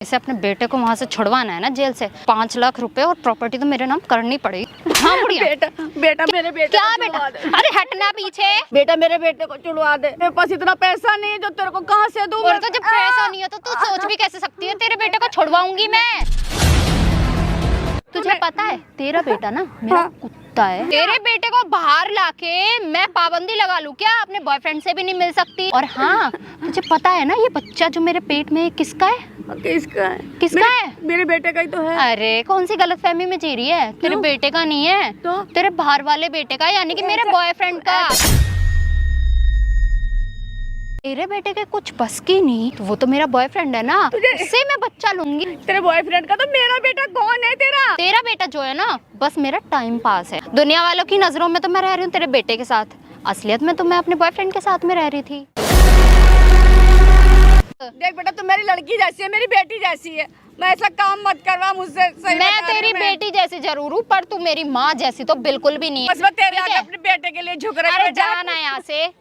इसे अपने बेटे को वहाँ से छुड़वाना है ना जेल से। 5 लाख रुपए और प्रॉपर्टी तो मेरे नाम करनी पड़ेगी। हाँ बुढ़िया। बेटा मेरे बेटे क्या बेटा? अरे हटना पीछे। बेटा मेरे बेटे को छुड़वा दे। मेरे पास इतना पैसा नहीं है जो तेरे को कहाँ से दूं। और तो जब पैसा नहीं है तो तू सोच भी कैसे सकती है तेरे बेटे को छुड़वाऊंगी मैं। तुझे पता है तेरा बेटा ना मेरा कुत्ता है। तेरे बेटे को बाहर लाके मैं पाबंदी लगा लूं क्या? अपने बॉयफ्रेंड से भी नहीं मिल सकती। और हाँ तुझे पता है ना ये बच्चा जो मेरे पेट में है किसका है? किसका है? किसका है? मेरे बेटे का ही तो है। अरे कौन सी गलतफहमी में जी रही है? तेरे बेटे का नहीं है तो? तेरे बाहर वाले बेटे का, यानी कि मेरे बॉयफ्रेंड का। तेरे बेटे के कुछ बस की नहीं तो वो तो मेरा बॉयफ्रेंड है ना, उससे मैं बच्चा लूंगी। तेरे बॉयफ्रेंड का तो मेरा बेटा कौन है तेरा? तेरा बेटा जो है ना बस मेरा टाइम पास है। दुनिया वालों की नजरों में तो मैं रह रही हूँ तेरे बेटे के साथ, असलियत में तो मैं अपने बॉयफ्रेंड के साथ में रह रही थी। देख बेटा तू मेरी लड़की जैसी है, मेरी बेटी जैसी है। मैं ऐसा काम मत करवा मुझसे। मैं तेरी बेटी जैसी जरूर हूँ पर तू मेरी माँ जैसी तो बिल्कुल भी नहीं है। बस मैं तेरे आगे अपने बेटे के लिए झुक रही हूँ। अरे जाना यहाँ से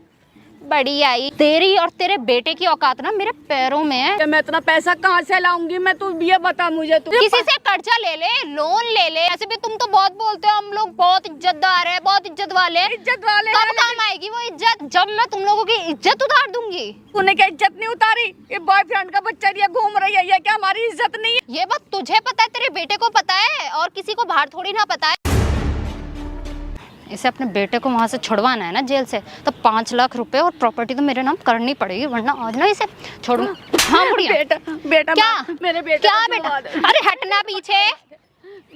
बड़ी आई। तेरी और तेरे बेटे की औकात ना मेरे पैरों में है। मैं इतना पैसा कहाँ से लाऊंगी मैं? तू ये बता मुझे। तू किसी से कर्जा ले ले, लोन ले ले। ऐसे भी तुम तो बहुत बोलते हो हम लोग बहुत इज्जतदार है, बहुत इज्जत वाले। इज्जत वाले कब काम आएगी वो इज्जत? जब मैं तुम लोगों की इज्जत उतार दूंगी। तूने क्या इज्जत नहीं उतारी? ये बॉयफ्रेंड का बच्चा ये घूम रही है, ये क्या हमारी इज्जत नहीं है? ये बात तुझे पता है, तेरे बेटे को पता है, और किसी को बाहर थोड़ी ना पता है। इसे अपने बेटे को वहाँ से छुड़वाना है ना जेल से, तो 5 लाख रुपए और प्रॉपर्टी तो मेरे नाम करनी पड़ेगी, वरना आज ना इसे छोड़ू। हाँ बुढ़िया। बेटा क्या? मेरे बेटे क्या बेटा? अरे हटना पीछे।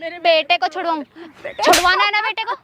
मेरे बेटे को छुड़वाना है ना? बेटे को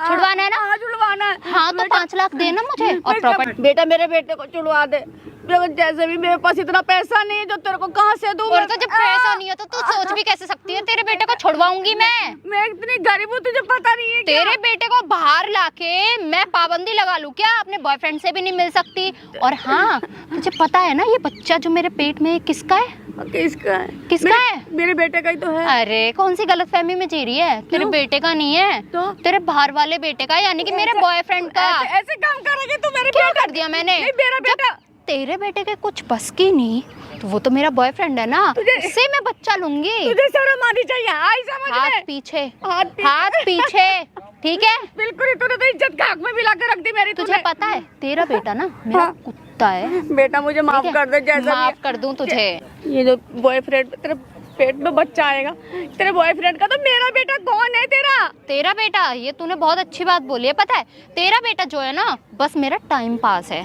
छुड़वाना है ना? हाँ छुड़वाना है। हाँ तो 5 लाख देना मुझे और प्रॉपर्टी। बेटा मेरे बेटे को छुड़वा दे। जैसे भी मेरे पास इतना पैसा नहीं है जो तेरे को कहाँ से दूं। और तो जब पैसा नहीं है तो तू सोच भी कैसे सकती है तेरे बेटे को छुड़वाऊंगी मैं इतनी गरीब हूँ तुझे पता नहीं है क्या? तेरे बेटे को बाहर लाके मैं पाबंदी लगा लूं क्या? अपने बॉयफ्रेंड से भी नहीं मिल सकती। और हाँ तुझे पता है ना ये बच्चा जो मेरे पेट में है किसका है? किसका है? किसका है? मेरे बेटे का ही तो है। अरे कौन सी गलतफहमी में जी रही है? तेरे बेटे का नहीं है तो? तेरे बाहर वाले बेटे का, यानी कि मेरे बॉयफ्रेंड का। ऐसे काम करेगी तू? मेरे क्या कर दिया मैंने? मेरा बेटा। तेरे बेटे के कुछ बस की नहीं तो वो तो मेरा बॉयफ्रेंड है ना, उससे मैं बच्चा लूंगी। तुझे शर्म आनी चाहिए। आई समझ में? हाथ पीछे, हाथ हाथ पीछे। ठीक है बिल्कुल ही। तूने तो इज्जत खाक में मिला कर रख दी मेरी। तुझे पता है तेरा बेटा ना मेरा कुत्ता है। बेटा मुझे माफ कर दे। जैसा माफ कर दूं तुझे। ये जो बॉयफ्रेंड तेरे पेट में बच्चा आएगा, तेरे बॉयफ्रेंड का तो मेरा बेटा कौन है तेरा? तेरा बेटा, ये तूने बहुत अच्छी बात बोली है। पता है तेरा बेटा जो है ना बस मेरा टाइम पास है।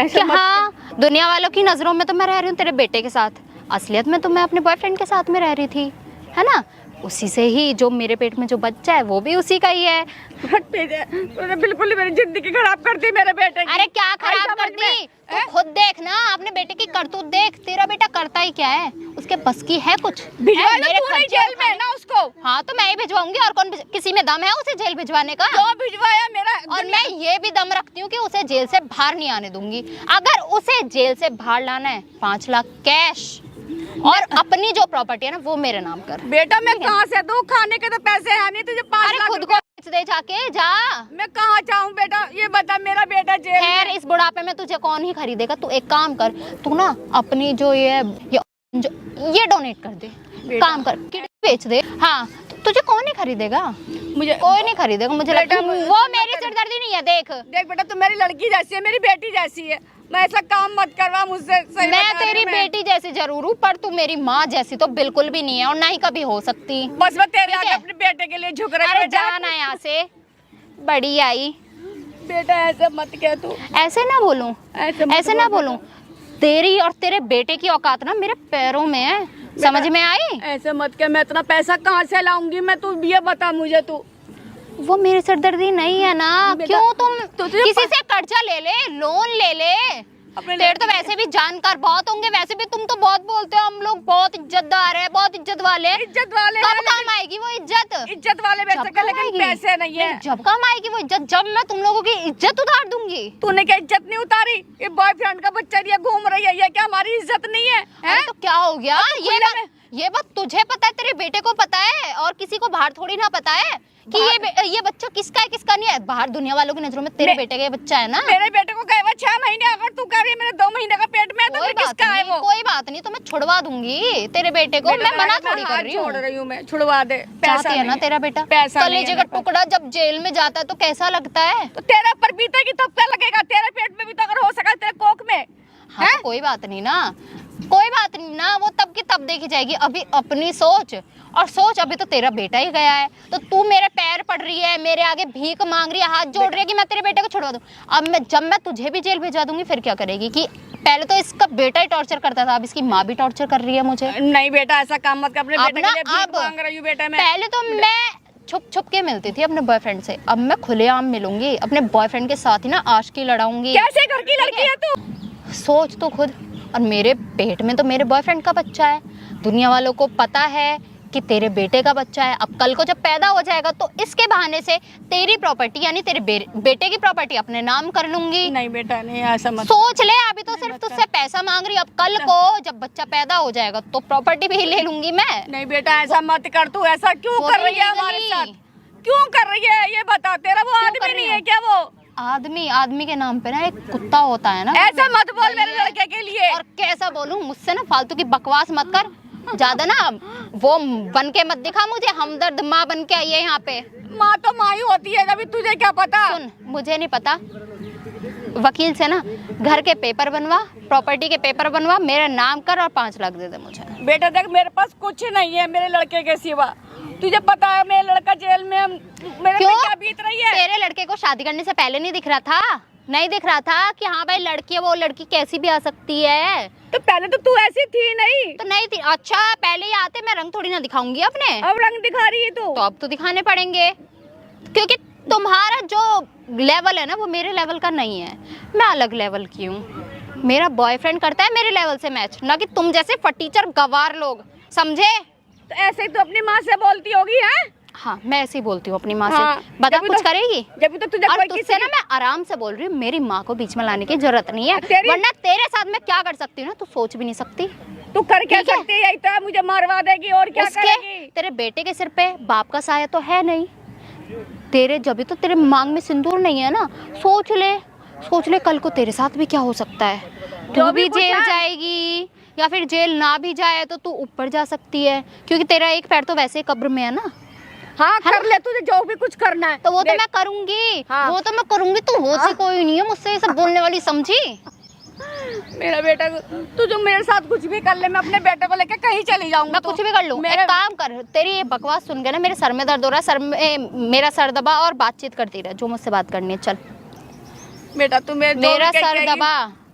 कि हाँ दुनिया वालों की नजरों में तो मैं रह रही हूँ तेरे बेटे के साथ, असलियत में तो मैं अपने बॉयफ्रेंड के साथ में रह रही थी, है ना? उसी से ही जो मेरे पेट में जो बच्चा है वो भी उसी का ही है। तूने बिल्कुल ही मेरी जिंदगी खराब कर दी मेरे बेटे की। अरे क्या खराब कर दी? तू खुद देख ना, अपने बेटे की करतूत देख। तेरा बेटा करता ही क्या है? उसके बस की है कुछ? भिजवा लो तूने जेल में ना उसको। हाँ तो मैं ही भिजवाऊंगी, और कौन किसी में दम है उसे जेल भिजवाने का? जो भिजवाया मेरा। और मैं ये भी दम रखती हूँ कि उसे जेल से बाहर नहीं आने दूंगी। अगर उसे जेल से बाहर लाना है 5 लाख कैश और अपनी जो प्रॉपर्टी है ना वो मेरे नाम कर। बेटा मैं कहाँ से दूं? खाने के तो पैसे है नहीं तुझे। 5 लाख खुद को बेच दे जाके जा। मैं कहाँ जाऊँ बेटा? ये बता। मेरा बेटा जेल। खैर इस बुढ़ापे में तुझे कौन ही खरीदेगा। तू एक काम कर, तू ना अपनी जो ये डोनेट कर दे। काम कर बेच दे। हाँ तुझे कौन ही खरीदेगा? मुझे कोई नहीं खरीदेगा। मुझे लगता है वो मेरी सिरदर्दी नहीं है। देख बेटा तू मेरी लड़की जैसी है, मेरी बेटी जैसी है। मैं ऐसा काम मत करवा मुझसे। मैं तेरी बेटी जैसी जरूर हूँ पर तू मेरी माँ जैसी तो बिल्कुल भी नहीं है और ना ही कभी हो सकती। बस मैं तेरे आगे अपने बेटे के लिए झुक रही हूँ। अरे जाना यहाँ से बड़ी आई। बेटा ऐसे मत कह तू। ऐसे ना बोलूं, ऐसे ना बोलूं। तेरी और तेरे बेटे की औकात ना मेरे पैरों में है, समझ में आई? ऐसे मत कह। मैं इतना पैसा कहाँ से लाऊंगी मैं? तू ये बता मुझे। तू वो मेरी सिरदर्दी नहीं है ना। क्यों तुम किसी से कर्जा ले ले, लोन ले ले। तेरे तो वैसे भी जानकार बहुत होंगे। वैसे भी तुम तो बहुत बोलते हो हम लोग बहुत इज्जतदार है, बहुत इज्जत वाले। इज्जत वाले कब काम आएगी वो इज्जत? इज्जत वाले लेकिन पैसे नहीं है। जब काम आएगी वो इज्जत, जब मैं तुम लोगों की इज्जत उतार दूंगी। तूने क्या इज्जत नहीं उतारी? ये बॉयफ्रेंड का बच्चा ये घूम रही है, ये क्या हमारी इज्जत नहीं है? तो क्या हो गया? ये बात तुझे पता है, तेरे बेटे को पता है, और किसी को बाहर थोड़ी ना पता है। कि ये बच्चा किसका है किसका नहीं है। बाहर दुनिया वालों की नजरों में तेरे बेटे का ये बच्चा है ना। मेरे बेटे को कहे 6 महीने, अगर तू कह रही है मेरे 2 महीने का पेट में है तो फिर किसका है वो? कोई बात नहीं, तो मैं छुड़वा दूंगी तेरे बेटे को, मैं मना थोड़ी कर रही हूँ। छोड़ रही हूँ मैं, छुड़वा दे। चाहती है ना तेरा बेटा, कलेजे का टुकड़ा जब जेल में जाता है तो कैसा लगता है? तो तेरे ऊपर बीतेगी तब क्या लगेगा? तेरे पेट में भी तो अगर हो सका तेरे कोख में। हाँ तो कोई बात नहीं ना, कोई बात नहीं ना, वो तब की तब देखी जाएगी। अभी अपनी सोच, और सोच अभी तो तेरा बेटा ही गया है, तो तू मेरे पैर पड़ रही है, मेरे आगे भीख मांग रही है, हाथ जोड़ रही है कि मैं तेरे बेटे को छुड़वा दूं। अब जब मैं तुझे भी जेल भेजा दूंगी फिर क्या करेगी? कि पहले तो इसका बेटा ही टॉर्चर करता था, अब इसकी माँ भी टॉर्चर कर रही है मुझे। नहीं बेटा, ऐसा काम मत कर, अपने बेटे के लिए भीख मांग रही हूं बेटा मैं। पहले तो मैं छुप छुप के मिलती थी अपने बॉयफ्रेंड से, अब मैं खुलेआम मिलूंगी अपने बॉयफ्रेंड के साथ ही ना, आशिकी लड़ाऊंगी। कैसे घर की लड़की है तू? सोच तो खुद। और मेरे पेट में तो मेरे बॉयफ्रेंड का बच्चा है, दुनिया वालों को पता है कि तेरे बेटे का बच्चा है। अब कल को जब पैदा हो जाएगा तो इसके बहाने से तेरी प्रॉपर्टी यानी तेरे बेटे की प्रॉपर्टी अपने नाम कर लूंगी। नहीं बेटा, नहीं ऐसा मत सोच ले, अभी तो सिर्फ तुझसे पैसा मांग रही, अब कल को जब बच्चा पैदा हो जाएगा तो प्रॉपर्टी भी ले लूंगी मैं। नहीं बेटा, ऐसा मत कर, तू ऐसा क्यों कर रही है हमारे साथ? क्यों कर रही है ये बता? तेरा वो आदमी नहीं है क्या? वो आदमी के नाम पे ना एक कुत्ता होता है ना। ऐसा मत बोल मेरे लड़के के लिए। और कैसा बोलूं? मुझसे ना फालतू की बकवास मत कर, ज्यादा ना वो बन के मत दिखा मुझे, हमदर्द माँ बन के आई है यहाँ पे। माँ तो माँ ही होती है, अभी तुझे क्या पता? सुन, मुझे नहीं पता, वकील से ना घर के पेपर बनवा, प्रॉपर्टी के पेपर बनवा, मेरा नाम कर और 5 लाख दे दे मुझे। बेटा देख, मेरे पास कुछ नहीं है मेरे लड़के के सिवा। तुझे पता है मेरा लड़का जेल में, मेरे पे क्या बीत रही है? तेरे लड़के को शादी करने से पहले नहीं दिख रहा था? नहीं दिख रहा था कि हाँ भाई लड़की है, वो लड़की कैसी भी आ सकती है? तो पहले तो तू ऐसी थी नहीं। तो नहीं थी? अच्छा पहले ही आते, मैं रंग थोड़ी ना दिखाऊंगी अपने। अब रंग दिखा रही है तू। तो अब तो दिखाने पड़ेंगे, क्योंकि तुम्हारा जो लेवल है ना वो मेरे लेवल का नहीं है, मैं अलग लेवल की हूँ। मेरा बॉयफ्रेंड करता है मेरे लेवल से मैच, ना कि तुम जैसे फटीचर गवार लोग, समझे? तो ऐसे ही तो अपनी माँ से बोलती होगी है? हाँ मैं ऐसे ही बोलती हूँ अपनी माँ हाँ, से। बता कुछ करेगी? जब तो तुझे और तुझसे ना मैं आराम से बोल रही हूँ, मेरी माँ को बीच में लाने की जरूरत नहीं है, वरना तेरे साथ मैं क्या कर सकती हूँ ना तू सोच भी नहीं सकती। तू कर क्या सकती है? यही तो है, मुझे मारवा देगी और क्या करेगी? तेरे बेटे के सिर पे बाप का साया तो है नहीं, तेरे जब तो तेरे मांग में सिंदूर नहीं है ना। सोच ले कल को तेरे साथ भी क्या हो सकता है, तू भी जेल जाएगी, या फिर जेल ना भी जाए तो तू ऊपर जा सकती है, क्योंकि तेरा एक पैर तो वैसे ही कब्र में है ना। हाँ कर ले, तुझे जो भी कुछ करना है तो वो तो मैं करूंगी। हाँ। वो तो मैं करूंगी, तू होती कोई नहीं है मुझसे ये सब बोलने वाली, समझी? मेरा बेटा, तू जो मेरे साथ कुछ भी कर ले, मैं अपने बेटे को लेकर कहीं चली जाऊंगी। मैं कुछ भी कर लूं। एक काम कर, तेरी ये बकवास सुन के ना मेरे सर में दर्द हो रहा है, सर में मेरा सर दबा और बातचीत करती रहे, जो मुझसे बात करनी है। चल बेटा, तू मेरा सर दबा,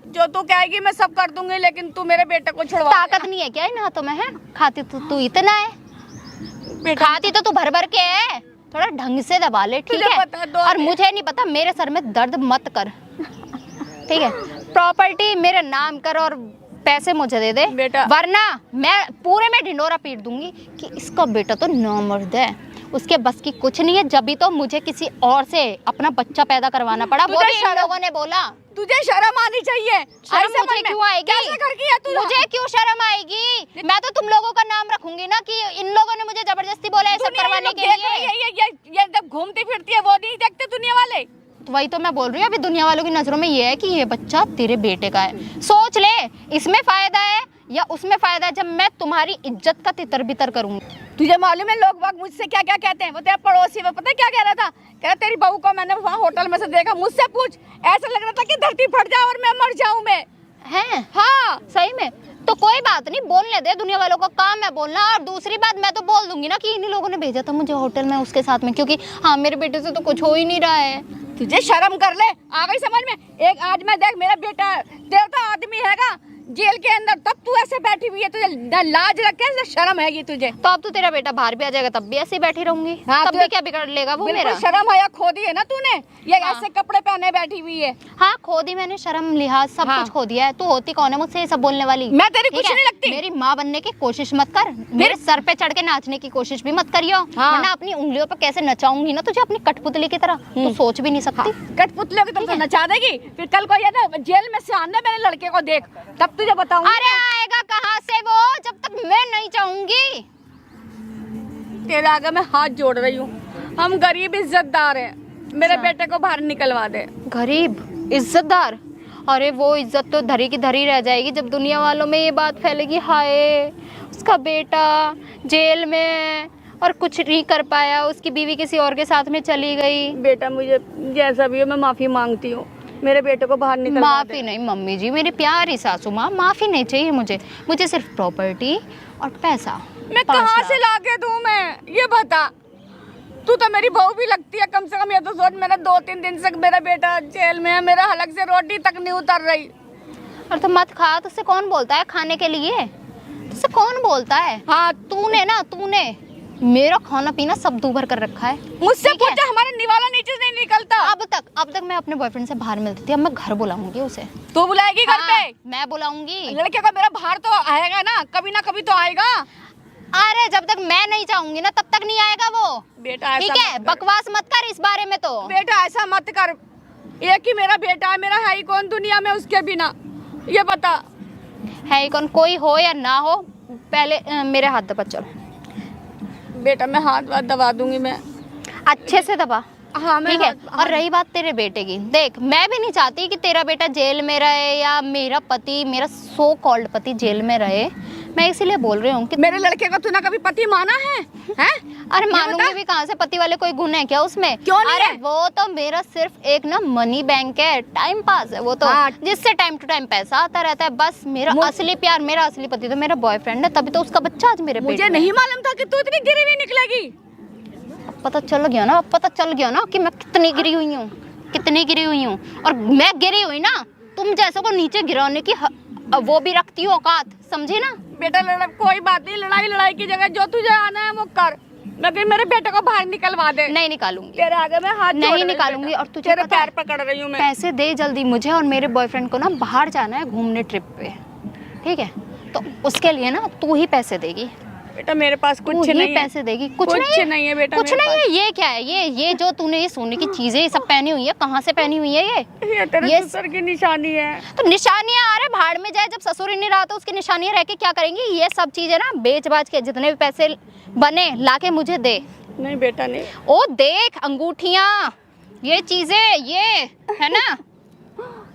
जो तू कहेगी मैं सब कर दूंगी, लेकिन तू मेरे बेटे को छुड़वा। ताकत नहीं है क्या इन हाथों में? है खाती तू इतना है, खाती तो तू भर भर के है, थोड़ा ढंग से दबा ले, ठीक है? और मुझे नहीं पता, मेरे सर में दर्द मत कर, ठीक है? प्रॉपर्टी मेरे नाम कर और पैसे मुझे दे दे बेटा, वरना मैं पूरे में ढिंडोरा पीट दूंगी कि इसका बेटा तो नामर्द है, उसके बस की कुछ नहीं है, जब तो मुझे किसी और से अपना बच्चा पैदा करवाना पड़ा। वो भी इन लोगों ने बोला। तुझे शर्म आनी चाहिए। शर्म मुझे क्यों आएगी? मुझे क्यों शर्म आएगी? मैं तो तुम लोगों का नाम रखूंगी ना कि इन लोगों ने मुझे जबरदस्ती बोला ये सब करवाने के लिए। ये जब घूमती फिरती है वो नहीं देखते दुनिया वाले? तो वही तो मैं बोल रही हूँ, अभी दुनिया वालों की नजरों में ये है कि ये बच्चा तेरे बेटे का है। सोच ले, इसमें फायदा है या उसमें फायदा है जब मैं तुम्हारी इज्जत का तितर बितर करूंगी। तुझे मालूम है लोग बाग मुझसे क्या क्या कहते हैं? वो तेरा पड़ोसी, वो पता है क्या कह रहा था? कह रहा तेरी बहू को मैंने वहाँ होटल में से देखा, मुझसे पूछ, ऐसा लग रहा था कि धरती फट जाए और मैं मर जाऊं मैं। हैं? हाँ सही में। तो कोई बात नहीं, बोलने दे, दुनिया वालों का काम है बोलना। और दूसरी बात मैं तो बोल दूंगी ना कि इन्हीं लोगों ने भेजा था मुझे होटल में उसके साथ में, क्योंकि हाँ मेरे बेटे से तो कुछ हो ही नहीं रहा है। तुझे शर्म कर ले, आ गई समझ में? एक आज मैं देख, मेरा बेटा तेरा तो आदमी हैगा जेल के अंदर, तब तू ऐसे बैठी हुई है, तुझे लाज रखे, शर्म हैगी तुझे? तो अब तो तेरा बेटा बाहर भी आ जाएगा तब भी ऐसे बैठी रहूंगी। हाँ, तब भी क्या बिगड़ लेगा वो मेरा? शर्म है या खो दी है ना तूने? ये ऐसे कपड़े पहने बैठी हुई है। हाँ खो दी मैंने, शर्म लिहाज सब कुछ खो दिया है। तू होती कौन है मुझसे ये सब बोलने वाली? मैं तेरी कुछ नहीं लगती। मेरी माँ बनने की कोशिश मत कर, मेरे सर पे चढ़ के नाचने की कोशिश भी मत करियो, वरना अपनी उंगलियों पे कैसे नचाऊंगी ना तुझे अपनी कठपुतली की तरह, तू सोच भी नहीं सकती। कठपुतलियों की तरह नचा देगी, फिर कल को ये ना जेल में से आना मेरे लड़के को देख, तब तुझे बताऊंगी। अरे आएगा कहाँ से वो, जब तक मैं नहीं चाहूंगी। तेरे आगे मैं हाथ जोड़ रही हूँ, हम गरीब इज्जतदार हैं, मेरे बेटे को बाहर निकलवा दे। गरीब इज्जतदार? अरे वो इज्जत तो धरी की धरी रह जाएगी जब दुनिया वालों में ये बात फैलेगी, हाय उसका बेटा जेल में है और कुछ नहीं कर पाया, उसकी बीवी किसी और के साथ में चली गई। बेटा मुझे जैसा भी हो मैं माफी मांगती हूँ, मेरे बेटे को बाहर निकलवा दे। माफी नहीं मम्मी जी, मेरी प्यारी सासू माँ, माफी नहीं चाहिए मुझे सिर्फ प्रॉपर्टी और पैसा। मैं कहाँ से लाके दूँ मैं, ये बता। तू तो मेरी बहू भी लगती है कम से कम। ये तो सोच, मेरा 2-3 दिन से मेरा बेटा जेल में है, मेरा हलक से रोटी तक नहीं उतर रही। और तो मत खा, तुझसे कौन बोलता है खाने के लिए? तुझसे कौन बोलता है? हाँ तूने मेरा खाना पीना सब दूभर कर रखा है। मुझसे पूछा, हमारा निवाला नीचे नहीं निकलता। अब तक मैं अपने बॉयफ्रेंड से बाहर मिलती थी, अब मैं घर बुलाऊंगी उसे। तू बुलाएगी घर पे? मैं बुलाऊंगी। लड़के का मेरा बाहर तो आएगा ना, कभी ना कभी तो आएगा। अरे जब तक मैं नहीं चाहूंगी ना तब तक नहीं आएगा वो। बेटा ठीक है, बकवास मत कर इस बारे में। तो बेटा ऐसा मत कर, एक ही मेरा बेटा है, मेरा है ही कौन दुनिया में उसके बिना, ये बता। है ही कौन, कोई हो या ना हो, पहले मेरे हाथ दबा चल। बेटा मैं हाथ दबा दूंगी, मैं अच्छे से दबा। हाँ मैं ठीक है। और रही बात तेरे बेटे की, देख मैं भी नहीं चाहती कि तेरा बेटा जेल में रहे या मेरा पति, मेरा सो कॉल्ड पति जेल में रहे। मैं इसीलिए बोल रही हूँ कि मेरे लड़के का तूने कभी पति माना है? अरे मानूंगी भी कहाँ से, पति वाले कोई गुण है क्या उसमें? क्यों नहीं अरे है? वो तो मेरा सिर्फ एक ना मनी बैंक है, टाइम पास है वो तो। हाँ। जिससे टाइम टू टाइम पैसा आता रहता है, बस। मेरा असली प्यार, मेरा असली पति तो मेरा बॉयफ्रेंड है, तभी तो उसका बच्चा आज मेरे पेट मुझे में नहीं मालूम था कि तू इतनी गिरी हुई निकलेगी। अब पता चल गया ना कि मैं कितनी गिरी हुई हूँ। और मैं गिरी हुई ना, तुम जैसे को नीचे गिराने की वो भी रखती हो औकात, समझी ना? बेटा कोई बात नहीं, लड़ाई की जगह जो तुझे आना है वो कर, लेकिन मेरे बेटे को बाहर निकलवा दे। नहीं निकालूंगी, तेरे आगे मैं हाथ नहीं निकालूंगी। और तुझे तेरे पता पैर है, पकड़ रही हूँ मैं। पैसे दे जल्दी मुझे और मेरे बॉयफ्रेंड को ना बाहर जाना है घूमने ट्रिप पे, ठीक है? तो उसके लिए ना तू ही पैसे देगी। बेटा मेरे पास कुछ नहीं है। पैसे देगी? कुछ नहीं है बेटा, कुछ नहीं है। ये क्या है? ये जो तूने ये सोने की चीजें ये सब पहनी हुई है, कहाँ से पहनी हुई है ये तेरे ससुर की निशानी है। तो निशानियां, आ रहे भाड़ में जाए, जब ससुर ही नहीं रहा तो उसकी निशानियां रह के क्या करेंगी? ये सब चीजें ना बेच बाज के जितने भी पैसे बने लाके मुझे दे। नहीं बेटा नहीं। ओ देख, अंगूठियां, ये चीजें, ये है ना।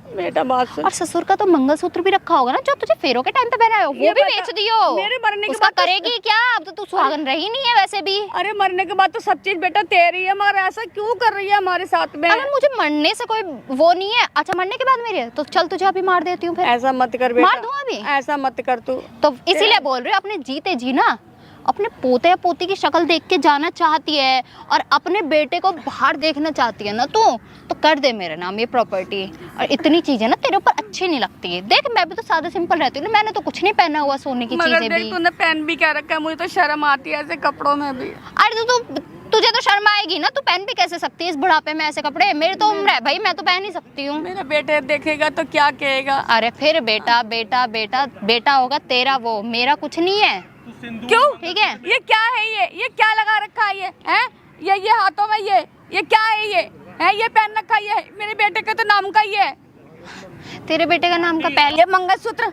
बेटा बात सुन। और ससुर का तो मंगलसूत्र भी रखा होगा ना जो तुझे फेरों के टाइम पे पहना है, वो भी बेच दियो। मेरे मरने के उसका बाद करेगी क्या? अब तो तू सुहागन रही नहीं है वैसे भी। अरे मरने के बाद तो सब चीज बेटा तेरी है, मगर ऐसा क्यों कर रही है हमारे साथ में? अगर मुझे मरने से कोई वो नहीं है। अच्छा, मरने के बाद मेरी है तो चल तुझे अभी मार देती हूँ फिर। ऐसा मत कर बेटा, मार दूँ अभी? ऐसा मत कर तू। तो इसीलिए बोल रही हूँ, अपने जीते जी ना अपने पोते या पोती की शक्ल देख के जाना चाहती है और अपने बेटे को बाहर देखना चाहती है ना, तो कर दे मेरे नाम ये प्रॉपर्टी। और इतनी चीजें ना तेरे ऊपर अच्छी नहीं लगती है। देख मैं भी तो सादा सिंपल रहती हूँ, मैंने तो कुछ नहीं पहना हुआ सोने की मगर चीजें देख भी। तूने पहन भी क्या रखा है, मुझे तो शर्म आती है ऐसे कपड़ों में भी। अरे तो तुझे तो शर्म आएगी ना, तू पहन भी कैसे सकती है इस बुढ़ापे में ऐसे कपड़े? मेरी तो उम्र है भाई, मैं तो पहन ही सकती हूँ। मेरा बेटे देखेगा तो क्या कहेगा? अरे फिर बेटा बेटा बेटा बेटा होगा तेरा वो, मेरा कुछ नहीं है। क्यों? ठीक है। ये क्या है? ये क्या लगा रखा है? ये है ये हाथों में ये क्या है? ये पहन रखा है, ये मेरे बेटे के तो नाम का ही है। तेरे बेटे का नाम का पहले ये मंगलसूत्र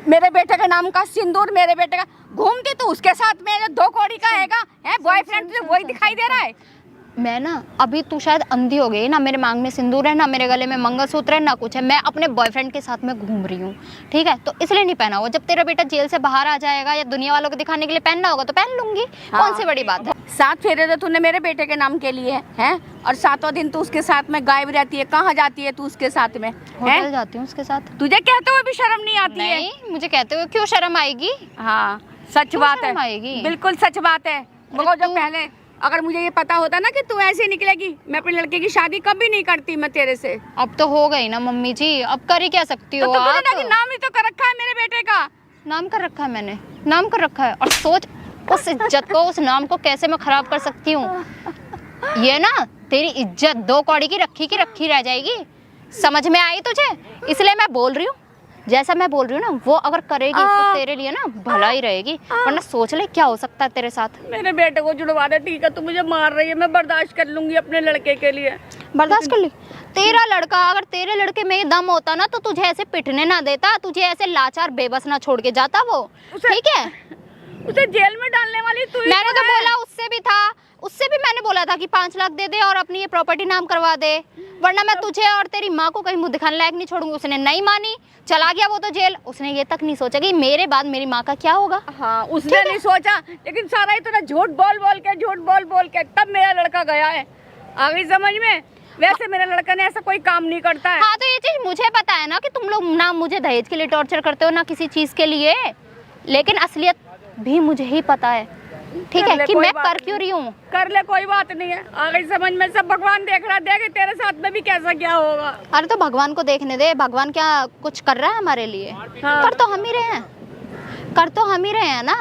मेरे बेटे के नाम का, सिंदूर मेरे बेटे का। घूमती तो उसके साथ में 2 कौड़ी का हैगा है बॉयफ्रेंड, तुझे वही दिखाई दे रहा है। मैं ना अभी तू शायद अंधी हो गई ना, मेरे मांग में सिंदूर है ना, मेरे गले में मंगलसूत्र है ना, कुछ है। मैं अपने बॉयफ्रेंड के साथ में घूम रही हूँ, ठीक है? तो इसलिए नहीं पहना हुआ। जब तेरा बेटा जेल से बाहर आ जाएगा या दुनिया वालों को दिखाने के लिए पहनना होगा तो पहन लूंगी। हाँ। कौन सी बड़ी बात है? 7 फेरे तो तूने मेरे बेटे के नाम के लिए हैं, और 7वां दिन तू उसके साथ में गायब रहती है। कहाँ जाती है तू उसके साथ में? होटल जाती हूँ उसके साथ। तुझे कहते हुए भी शर्म नहीं आती है? नहीं, मुझे कहते हुए क्यों शर्म आएगी? हाँ सच बात है, शर्म आएगी? बिल्कुल सच बात है। मगर जब पहले अगर मुझे ये पता होता ना कि तू ऐसे निकलेगी, मैं अपने लड़के की शादी कभी नहीं करती मैं तेरे से। अब तो हो गई ना मम्मी जी, अब कर ही क्या सकती हो तो आप? नाम ही तो कर रखा है मेरे बेटे का। नाम कर रखा है मैंने, नाम कर रखा है। और सोच उस इज्जत को, उस नाम को कैसे मैं खराब कर सकती हूँ। ये ना तेरी इज्जत 2 कौड़ी की रखी रह जाएगी। समझ में आई तुझे? इसलिए मैं बोल रही हूँ, जैसा मैं बोल रही हूँ ना वो अगर करेगी तो तेरे लिए ना भला ही रहेगी, वरना सोच ले क्या हो सकता है तेरे साथ। मेरे बेटे को जुड़वा दे, ठीक है? तू मुझे मार रही है, मैं बर्दाश्त कर लूंगी अपने लड़के के लिए। बर्दाश्त कर ली? तेरा लड़का, अगर तेरे लड़के में ये दम होता ना तो तुझे ऐसे पिटने ना देता, तुझे ऐसे लाचार बेबस ना छोड़ के जाता वो, ठीक है? उसे जेल में डालने वाली तू ही मैंने तो है। बोला उससे भी था, उससे भी मैंने बोला था कि 5 लाख दे दे और अपनी ये प्रॉपर्टी नाम करवा दे, वरना मैं तुझे और तेरी माँ को कहीं मुंह दिखाने लायक नहीं छोड़ूंगी। उसने नहीं मानी, चला गया वो तो जेल। उसने ये तक नहीं सोचा कि मेरे बाद मेरी माँ का क्या होगा। हाँ, उसने नहीं सोचा, लेकिन सारा इतना झूठ बोल के तब मेरा लड़का गया है। आ गई समझ में? वैसे मेरे लड़का ने ऐसा कोई काम नहीं करता है। हाँ, तो ये चीज मुझे पता है ना कि तुम लोग ना मुझे दहेज के लिए टॉर्चर करते हो ना किसी चीज के लिए, लेकिन असलियत भी मुझे ही पता है, ठीक है, कि मैं कर क्यों रही हूँ। कर ले, कोई बात नहीं है। आ गई समझ में? सब भगवान देख रहा, देखे तेरे साथ में भी कैसा क्या होगा। अरे तो भगवान को देखने दे, भगवान क्या कुछ कर रहा है हमारे लिए? हाँ। कर तो हम ही रहे हैं, कर तो हम ही रहे हैं ना,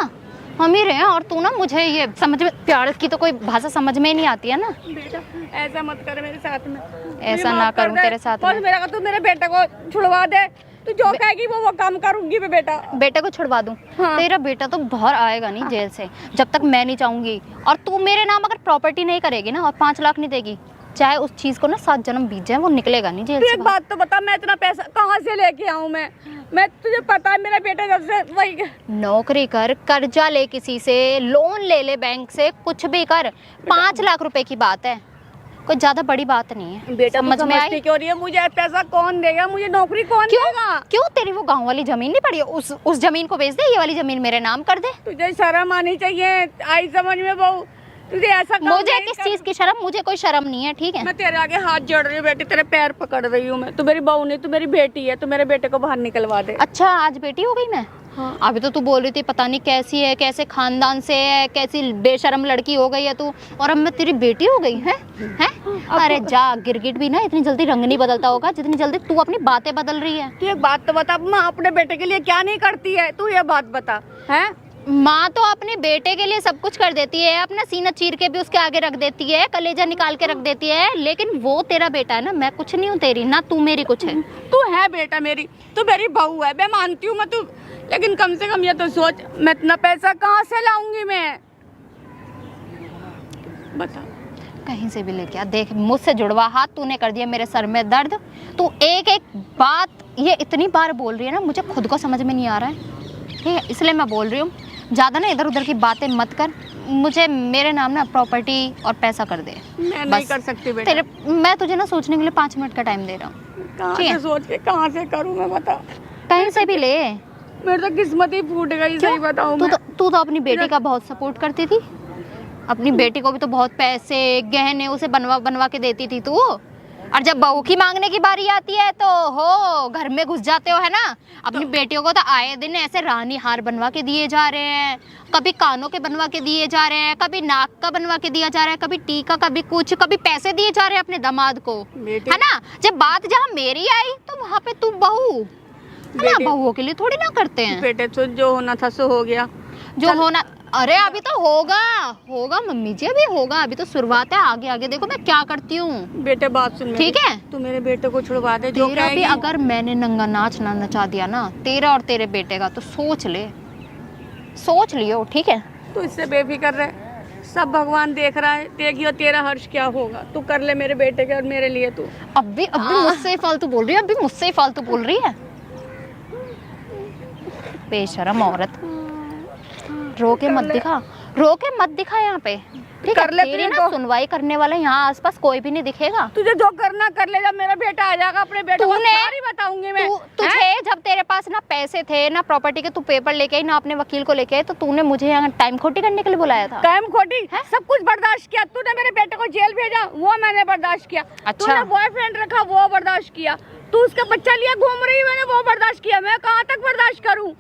हम ही रहे हैं। और तू ना मुझे ये समझ में, प्यार की तो कोई भाषा समझ में ही नहीं आती है ना। बेटा ऐसा मत कर मेरे साथ में, ऐसा ना करूं तेरे साथ में। मेरा तू मेरे बेटे को छुड़वा दे, तू जो कहेगी वो काम करूंगी मैं। बेटा बेटे को छुड़वा दूं? हाँ। तेरा बेटा तो बाहर आएगा नहीं जेल से जब तक मैं नहीं चाहूंगी। और तू मेरे नाम अगर प्रॉपर्टी नहीं करेगी ना और 5 लाख नहीं देगी, चाहे उस चीज को ना 7 जन्म बीत जाए, वो निकलेगा नहीं जेल से। एक बात तो बता, मैं इतना पैसा कहाँ से लेके आऊँ? मैं तुझे पता है मेरा बेटा जब से वही नौकरी कर, कर्जा ले किसी से, लोन ले ले बैंक से, कुछ भी कर। 5 लाख रुपए की बात है, कोई ज्यादा बड़ी बात नहीं है। बेटा समझ में आई? क्यों रही है? मुझे पैसा कौन देगा? मुझे नौकरी कौन देगा? क्यों तेरी वो गांव वाली जमीन नहीं पड़ी? उस जमीन को बेच दे, ये वाली जमीन मेरे नाम कर दे। तुझे शर्म आनी चाहिए। आई समझ में बहू? तुझे ऐसा मुझे किस चीज की शर्म? मुझे कोई शर्म नहीं है, ठीक है। मैं तेरे आगे हाथ जोड़ रही हूँ बेटी, तेरे पैर पकड़ रही हूँ मैं। तू मेरी बहू नहीं, तू मेरी बेटी है। तू मेरे बेटे को बाहर निकलवा दे। अच्छा, आज बेटी हो गई मैं? हाँ। अभी तो तू बोल रही थी पता नहीं कैसी है, कैसे खानदान से है, कैसी बेशरम लड़की हो गई है तू, और अब मैं तेरी बेटी हो गई है? हैं? अरे जा, गिरगिट भी ना इतनी जल्दी रंग नहीं बदलता होगा जितनी जल्दी तू अपनी बातें बदल रही है। तू एक बात तो बता, माँ अपने बेटे के लिए क्या नहीं करती है? तू ये बात बता। है माँ तो अपने बेटे के लिए सब कुछ कर देती है, अपना सीना चीर के भी उसके आगे रख देती है, कलेजा निकाल के रख देती है, लेकिन वो तेरा बेटा है ना, मैं कुछ नहीं हूँ तेरी, ना तू मेरी कुछ है। तू है बेटा मेरी, तू मेरी बहू है, मैं मानती हूँ मैं तू, लेकिन कम से कम ये तो सोच, मैं इतना पैसा कहाँ से लाऊंगी मैं? बता। कहीं से भी लेके आ, देख मुझसे जुड़वा हाथ तूने कर दिया मेरे सर में दर्द। तू एक एक बात ये इतनी बार बोल रही है ना, मुझे खुद को समझ में नहीं आ रहा है, ठीक है, इसलिए मैं बोल रही हूँ। ज़्यादा ना इधर उधर की बातें मत कर, मुझे मेरे नाम ना प्रॉपर्टी और पैसा कर दे। मैं नहीं कर सकती बेटा। तेरे मैं तुझे ना सोचने के लिए 5 मिनट का टाइम दे रहा हूँ। कहाँ से सोच के कहाँ से करूँ मैं? बता। कहीं से भी ले। मेरी तो किस्मत ही फूट गई, सही बताऊँ मैं। तू तो अपनी बेटी का बहुत सपोर्ट करती थी, अपनी बेटी को भी तो बहुत पैसे गहने उसे बनवा के देती थी तू, और जब बहू की मांगने की बारी आती है तो हो घर में घुस जाते हो, है ना। अपनी बेटियों को तो आए दिन ऐसे रानी हार बनवा के दिए जा रहे हैं, कभी कानों के बनवा के दिए जा रहे हैं, कभी नाक का बनवा के दिया जा रहा है, कभी टीका, कभी कुछ, कभी पैसे दिए जा रहे हैं अपने दामाद को, है ना। जब बात जहाँ मेरी आई तो वहाँ पे तू बहू, है ना, बहुओं के लिए थोड़ी ना करते हैं। बेटे तो जो होना था सो हो गया, जो होना, अरे अभी तो होगा मम्मी जी, अभी होगा, अभी तो शुरुआत है, आगे आगे देखो मैं क्या करती हूँ। बेटे बात सुन, ठीक है, तू मेरे बेटे को छुड़वा दे। जो तेरा भी अगर मैंने नंगा नाच ना नचा दिया ना तेरा और तेरे बेटे का, तो सोच लियो, ठीक है। तू इससे बेफिक्र रहे, सब भगवान देख रहा है, देखियो तेरा हर्ष क्या होगा। तू कर ले मेरे बेटे के और मेरे लिए। तू अभी मुझसे ही फालतू बोल रही है, अभी मुझसे ही फालतू बोल रही है, बेशरम औरत। रोके मत दिखा यहाँ पे, ठीक है। तेरी ना सुनवाई करने वाला यहाँ आसपास कोई भी नहीं दिखेगा। तुझे जो करना कर ले, जब मेरा बेटा आ जाएगा अपने बेटे को सारी बताऊंगी मैं। तुझे जब तेरे पास ना पैसे थे ना प्रॉपर्टी के, तू पेपर लेके आई ना अपने वकील को लेके आई, तो तूने मुझे यहाँ टाइम खोटी करने के लिए बुलाया था। टाइम खोटी सब कुछ बर्दाश्त किया तूने। मेरे बेटे को जेल भेजा, वो मैंने बर्दाश्त किया। अच्छा। तूने बॉयफ्रेंड रखा, वो बर्दाश्त किया। तू उसका बच्चा लिया घूम रही, मैंने वो बर्दाश्त किया। मैं कहाँ तक बर्दाश्त करूँ?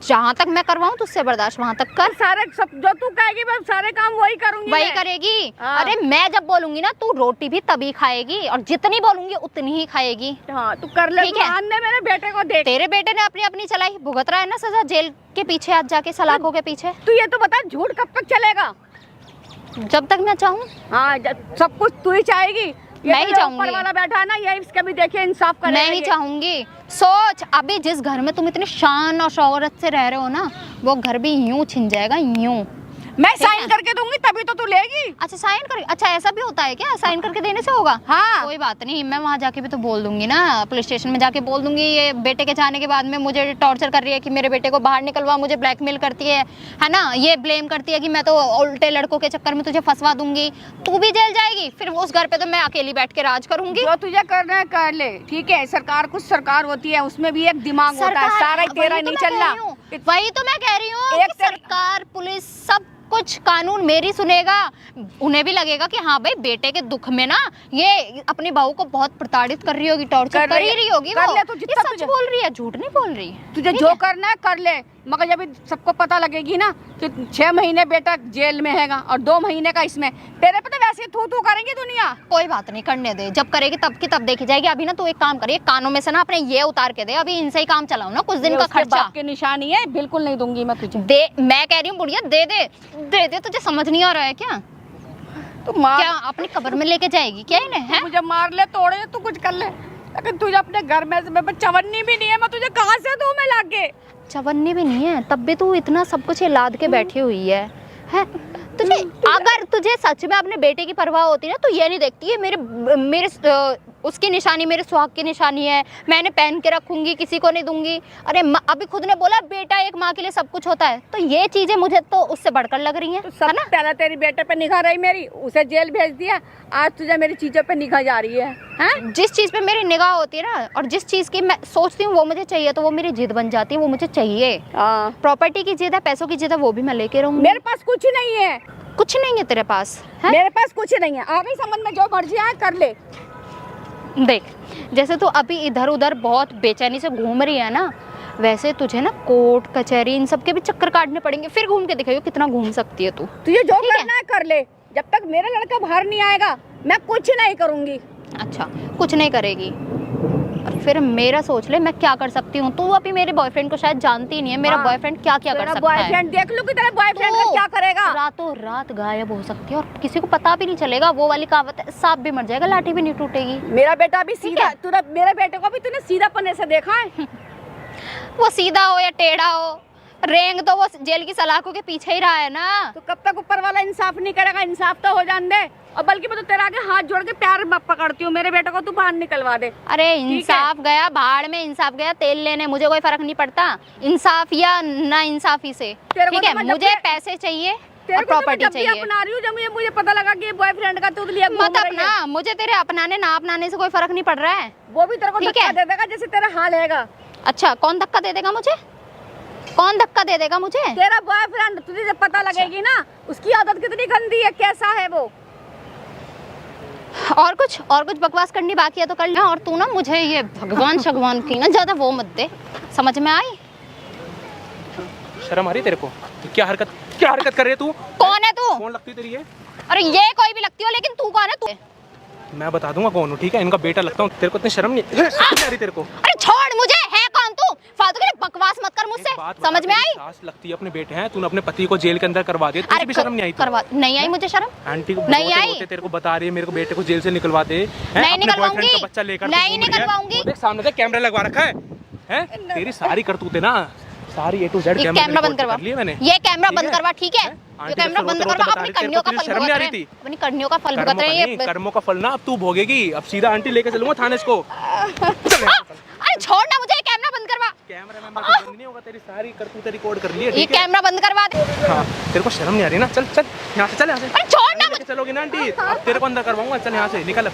जहाँ तक मैं करवाऊँ तुझसे बर्दाश्त वहाँ तक कर। सारे सब जो तू कहेगी मैं सारे काम वही करूंगी, वही करेगी। हाँ। अरे मैं जब बोलूंगी ना तू रोटी भी तभी खाएगी, और जितनी बोलूंगी उतनी ही खाएगी। हाँ तू कर ले, ठीक है। मेरे बेटे को देख। तेरे बेटे ने अपनी चलाई, भुगत रहा है ना सजा जेल के पीछे, आज जाके सलाखों के पीछे। तू ये तो बता, झूठ कब तक चलेगा? जब तक मैं चाहूँ। हाँ सब कुछ तू ही चाहेगी। मैं ही चाहूंगी। ऊपर वाला बैठा है ना, ये इसका भी देखिए इंसाफ करेगा। मैं ही चाहूंगी। सोच, अभी जिस घर में तुम इतनी शान और शौहरत से रह रहे हो ना, वो घर भी यूं छिन जाएगा, यूं। मैं ठीक साइन है? करके दूंगी तभी तो तू लेगी। अच्छा साइन कर, अच्छा ऐसा भी होता है क्या, साइन करके देने से होगा? हाँ। कोई बात नहीं, मैं वहाँ जाके भी तो बोल दूंगी ना, पुलिस स्टेशन में जाके बोल दूंगी ये बेटे के जाने के बाद में मुझे टॉर्चर कर रही है कि मेरे बेटे को बाहर निकलवा, मुझे ब्लैकमेल करती है ना, ये ब्लेम करती है कि मैं तो उल्टे लड़कों के चक्कर में तुझे फंसवा दूंगी, तू भी जेल जाएगी, फिर उस घर पे तो मैं अकेली बैठ के राज करूंगी। जो तुझे करना है कर ले, ठीक है। सरकार कुछ सरकार होती है, उसमें भी एक दिमाग होता है, सारा ही तेरा नहीं चलना। वही तो मैं कह रही हूँ एक कि सरकार पुलिस सब कुछ कानून मेरी सुनेगा, उन्हें भी लगेगा कि हाँ भाई बेटे के दुख में ना ये अपनी बहू को बहुत प्रताड़ित कर रही होगी, टॉर्चर कर ही रही होगी, कर वो ले तू ये जितना सच तुझे बोल रही है, झूठ नहीं बोल रही। तुझे जो करना है कर ले, मगर जब सबको पता लगेगी ना कि 6 महीने बेटा जेल में हैगा और 2 महीने का इसमें, तेरे पे तो वैसे ही थू थू करेंगी दुनिया। कोई बात नहीं, करने दे, जब करेगी तब की तब देखी जाएगी। अभी ना तू एक काम करिए, कानों में से ना अपने ये उतार के दे, अभी इनसे ही काम चलाओ ना कुछ दिन ये का उसके खर्चा बाप की निशानी है, बिल्कुल नहीं दूंगी मैं तुझे। दे, मैं कह रही हूँ बुढ़िया दे दे दे दे, तुझे समझ नहीं आ रहा है क्या? तू मार, क्या अपनी कब्र में लेके जाएगी क्या इन्हें, है? मुझे मार ले, तोड़े ले, तू कुछ कर ले, लेकिन तुझे अपने घर में से मैं चवन्नी भी नहीं है, मैं तुझे कहाँ से दूं मैं लाके? चवन्नी भी नहीं है, तब भी तू इतना सब कुछ लाद के बैठी हुई है? तुझे अगर तुझे सच में अपने बेटे की परवाह होती ना तो ये नहीं देखती है मेरे मेरे उसकी निशानी मेरे सुहाग की निशानी है, मैंने पहन के रखूंगी, किसी को नहीं दूंगी। अरे अभी खुद ने बोला बेटा एक माँ के लिए सब कुछ होता है, तो ये चीजें मुझे तो उससे बढ़कर लग रही हैं, तो सब पहले तेरी बेटे पे निगाह रही मेरी, उसे जेल भेज दिया, आज तुझे मेरी चीजों पे निगाह जा रही है, हैं? जिस चीज पे मेरी निगाह होती है ना और जिस चीज की मैं सोचती हूँ वो मुझे चाहिए तो वो मेरी जिद बन जाती है, वो मुझे चाहिए। प्रॉपर्टी की जिद है, पैसों की जिद है, वो भी मैं लेके रहूंगी। मेरे पास कुछ नहीं है। कुछ नहीं है तेरे पास, है? मेरे पास कुछ नहीं है, आ गई समझ में, जो मर्जी आए कर ले। देख जैसे तू अभी इधर उधर बहुत बेचैनी से घूम रही है ना, वैसे तुझे ना कोर्ट कचहरी इन सब के भी चक्कर काटने पड़ेंगे, फिर घूम के दिखाइयो कितना घूम सकती है तू। तुझे जो ठीक है? करना है कर ले, जब तक मेरा लड़का बाहर नहीं आएगा मैं कुछ नहीं करूंगी। अच्छा कुछ नहीं करेगी, फिर मेरा सोच ले मैं क्या कर सकती हूँ। तू अभी मेरे बॉयफ्रेंड को शायद जानती नहीं है, मेरा हाँ। बॉयफ्रेंड क्या क्या कर सकता है। बॉयफ्रेंड देख लो कि तेरा बॉयफ्रेंड का क्या करेगा। रातों रात गायब हो सकती है और किसी को पता भी नहीं चलेगा, वो वाली कहावत है, सांप भी मर जाएगा लाठी भी नहीं टूटेगी। मेरा बेटा भी सीधा, तूने मेरे बेटे को भी तूने सीधा पन्ने से देखा है? वो सीधा हो या टेढ़ा हो, रेंग तो वो जेल की सलाखों के पीछे ही रहा है ना। तो कब तक ऊपर वाला इंसाफ नहीं करेगा? इंसाफ तो हो जान दे, और बल्कि मैं तो तेरा आगे हाथ जोड़ के प्यार पकड़ती हूँ, मेरे बेटे को तू बाहर निकलवा दे। अरे इंसाफ गया भाड़ में, इंसाफ गया तेल लेने, मुझे कोई फर्क नहीं पड़ता इंसाफ या ना इंसाफी से, ठीक है? मुझे पैसे चाहिए और प्रॉपर्टी चाहिए। अपना रही हूँ जब मुझे पता लगा कि बॉयफ्रेंड का तू लिए मत अपना, मुझे तेरे अपनाने ना अपनाने से कोई फर्क नहीं पड़ रहा है। वो भी तेरे को धक्का दे देगा जैसे तेरा हाल हैगा। अच्छा कौन धक्का दे देगा मुझे, कौन धक्का दे देगा मुझे? तेरा बॉयफ्रेंड, तुझे जब पता लगेगी ना उसकी आदत कितनी गंदी है, कैसा है वो। और कुछ बकवास करनी बाकी है तो कर ले, और तू ना मुझे ये भगवान शगवान की ना ज्यादा वो मत दे, समझ में आई? शर्म आ रही तेरे को? क्या हरकत कर रही है तू? कौन है तू? कौन लगती तेरी है? अरे ये कोई भी लगती हो, लेकिन तू कौन है? तू मैं बता दूंगा कौन हूँ, ठीक है? इनका बेटा लगता हूँ। तेरे को इतनी शर्म नहीं आ रही तेरे को? अरे छोड़ मुझे, है कौन तू? फालतू के बकवास मत कर मुझसे, समझ में आई? सास लगती है अपने बेटे हैं, तूने अपने पति को जेल के अंदर करवा दिया, तुझे भी शर्म नहीं आई? करवा नहीं आई मुझे शर्म, आंटी को नहीं आई। तेरे को बता रही है मेरे को बेटे को जेल से निकलवा दे, नहीं निकलवाऊंगी, बच्चा लेकर नहीं निकलवाऊंगी। देख सामने से कैमरा लगवा रखा है? तेरी सारी करतूतें ना, सारी A to Z कैमरा बंद करवा, ये कैमरा बंद करवा, ठीक है? ये कैमरा बंद करवा, अपनी कन्यों का फल भुगत रहे हैं, अपनी कन्यों का फल भुगत रहे हैं। कर्मों का फल ना अब तू भोगेगी, अब सीधा आंटी लेके चलूंगा थाने इसको। अरे छोड़ ना मुझे, ये कैमरा बंद करवा। कैमरा में बंद नहीं होगा, तेरी सारी करतूतें रिकॉर्ड कर ली है, ये ठीक है? कैमरा बंद करवा दे। हाँ तेरे को शर्म नहीं आ रही ना? चल चल यहाँ से, चल यहाँ से। अरे छोड़ ना चलोगी ना आंटी, अब तेरे को अंदर करवाऊंगा, चल यहाँ से निकल।